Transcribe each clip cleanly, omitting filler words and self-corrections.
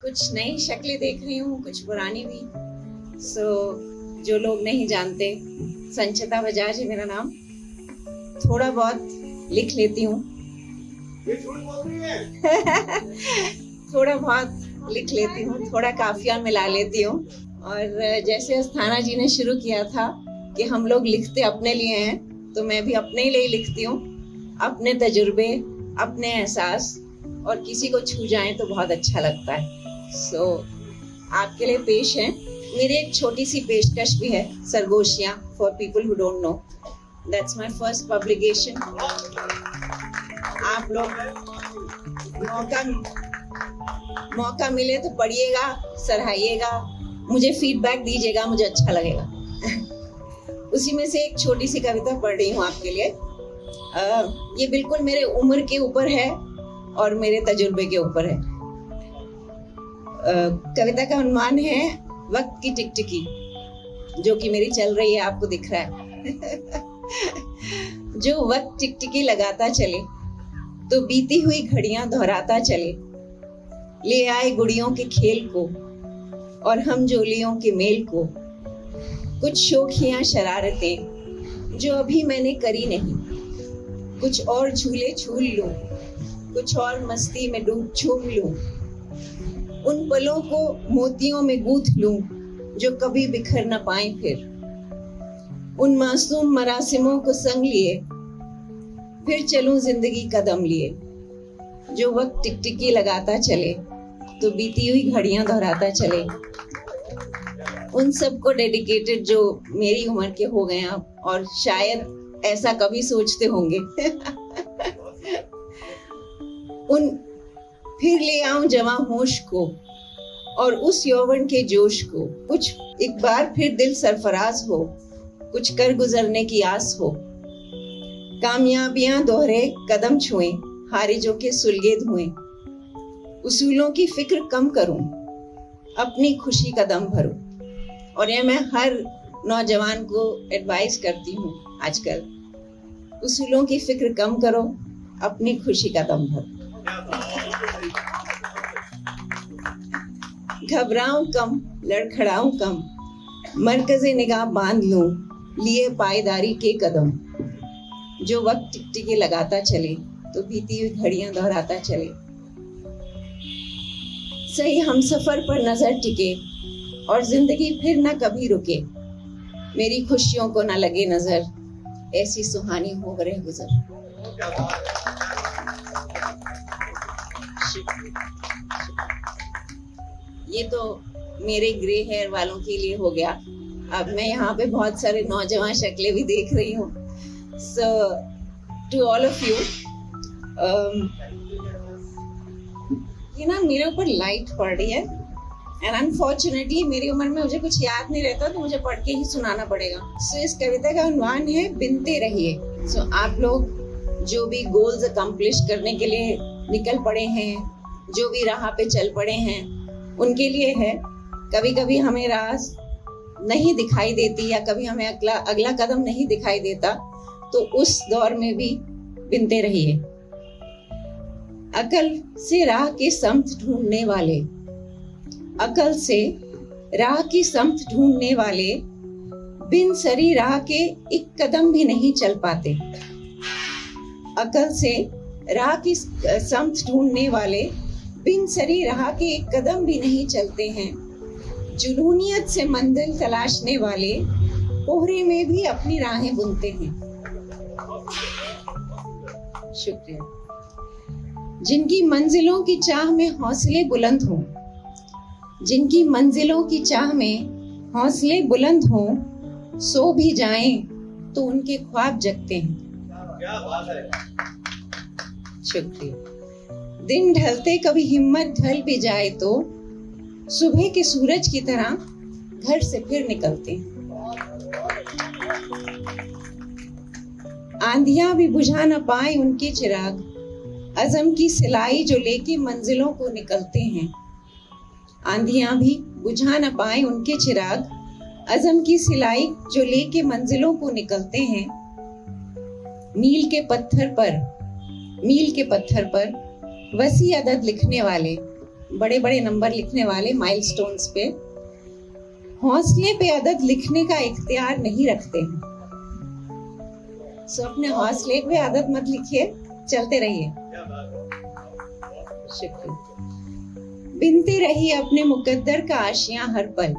कुछ नई शक्लें देख रही हूँ, कुछ पुरानी भी। जो लोग नहीं जानते, संचिता बजाज है मेरा नाम। थोड़ा बहुत लिख लेती हूँ। ये झूठ बोल रही है। थोड़ा बहुत लिख लेती हूँ, थोड़ा काफिया मिला लेती हूँ। और जैसे अस्थाना जी ने शुरू किया था कि हम लोग लिखते अपने लिए हैं, तो मैं भी अपने लिए लिखती हूँ। अपने तजुर्बे, अपने एहसास, और किसी को छू जाए तो बहुत अच्छा लगता है। आपके लिए पेश है मेरी एक छोटी सी पेशकश भी है, Sargoshiyan for people who don't know. That's my first publication. आप लोग मौका मिले तो पढ़िएगा, सराहिएगा, मुझे फीडबैक दीजिएगा, मुझे अच्छा लगेगा। उसी में से एक छोटी सी कविता पढ़ रही हूँ आपके लिए। ये बिल्कुल मेरे उम्र के ऊपर है और मेरे तजुर्बे के ऊपर है। कविता का उन्वान है वक्त की टिकटिकी, जो कि मेरी चल रही है, आपको दिख रहा है। जो वक्त टिकटिकी लगाता चले तो बीती हुई घड़ियां दोहराता चले, ले आए गुड़ियों के खेल को और हम जोलियों के मेल को। कुछ शौखियां शरारतें जो अभी मैंने करी नहीं, कुछ और झूले झूल लूं, कुछ और मस्ती में डूब छूम लूं, उन पलों को मोतियों में गूंथ लूं जो कभी बिखर न पाए फिर। उन मासूम मरासिमों को संग लिए फिर चलूं जिंदगी कदम लिए। जो वक्त टिकटिकी लगाता चले तो बीती हुई घड़ियां दोहराता चले। उन सबको डेडिकेटेड जो मेरी उम्र के हो गए हैं और शायद ऐसा कभी सोचते होंगे। उन फिर ले आऊं जवां होश को और उस यौवन के जोश को। कुछ एक बार फिर दिल सरफराज हो, कुछ कर गुजरने की आस हो। कामयाबियां दोहरे कदम छुएं, हारिजों के सुलगे धुएं। उसूलों की फिक्र कम करूं, अपनी खुशी का दम भरूं। और ये मैं हर नौजवान को एडवाइस करती हूँ आजकल, उसूलों की फिक्र कम करो, अपनी खुशी का दम भरो। घबराऊं कम, लड़खड़ाऊं कम, मरकज़े निगाह बांध लूं, लिए पायदारी के कदम। जो वक्त टिकटिकी लगाता चले तो बीती हुई घड़ियां दोहराता चले। सही हम सफर पर नजर टिके और जिंदगी फिर न कभी रुके। मेरी खुशियों को न लगे नजर, ऐसी सुहानी हो रहे गुजर। ये तो मेरे ग्रे हेयर वालों के लिए हो गया। अब मैं यहाँ पे बहुत सारे नौजवान शक्लें भी देख रही हूँ। So to all of you, ये ना मेरे ऊपर लाइट पड़ रही है एंड अनफॉर्चुनेटली मेरी उम्र में मुझे कुछ याद नहीं रहता, तो मुझे पढ़ के ही सुनाना पड़ेगा। इस कविता का उन्वान है बिनते रहिए। आप लोग जो भी गोल्स अकम्प्लिश करने के लिए निकल पड़े हैं, जो भी राह पे चल पड़े हैं, उनके लिए है। कभी कभी हमें राह नहीं दिखाई देती या कभी हमें अगला कदम नहीं दिखाई देता, तो उस दौर में भी बिनते रहिए। अकल से राह की समत ढूंढने वाले, अकल से राह की समत ढूंढने वाले बिन सरी राह के एक कदम भी नहीं चल पाते। अकल से राह की समत ढूंढने वाले बिन सरी राह के एक कदम भी नहीं चलते हैं। जुनूनियत से मंजिल तलाशने वाले कोहरे में भी अपनी राहें बुनते हैं। शुक्रिया। जिनकी मंजिलों की चाह में हौसले बुलंद हों, जिनकी मंजिलों की चाह में हौसले बुलंद हों, सो भी जाएं तो उनके ख्वाब जगते हैं। क्या बात है। शुक्रिया। दिन ढलते कभी हिम्मत ढल भी जाए तो सुबह के सूरज की तरह घर से फिर निकलते हैं। आंधियां भी बुझा न पाए उनके चिराग, अज़म की सिलाई जो लेके मंजिलों को निकलते हैं। आंधियां भी बुझा न पाए उनके चिराग, अज़म की सिलाई जो लेके मंजिलों को निकलते हैं। मील के पत्थर पर वसी अदद लिखने वाले बड़े बड़े नंबर लिखने वाले माइलस्टोन्स पे हौसले पे अदद लिखने का इख्तियार नहीं रखते हैं। सो अपने हौसले पे अदद मत लिखिए, चलते रहिए। शुक्रिया। बिनते रहिए अपने मुकद्दर का आशियां हर पल,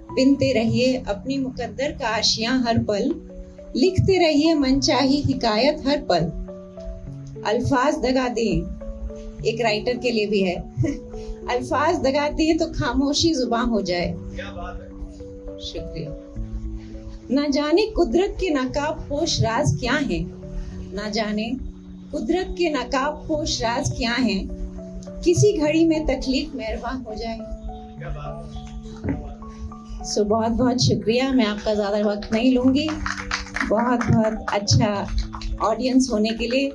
बिनते रहिए अपनी मुकद्दर का आशियां हर पल, लिखते रहिए मनचाही हिकायत हर पल। अल्फाज दगा दें, एक राइटर के लिए भी है अल्फाज दगा दें तो खामोशी जुबान हो जाए। शुक्रिया। ना जाने कुदरत के नकाब पोश राज क्या है, ना जाने कुदरत के नकाब पोश राज क्या है, किसी घड़ी में तकलीफ मेहरबान हो जाए। सो बहुत बहुत शुक्रिया, मैं आपका ज़्यादा वक्त नहीं लूँगी। बहुत बहुत अच्छा ऑडियंस होने के लिए,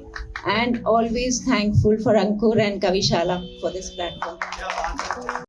and always thankful for Ankur and Kavishala for this platform.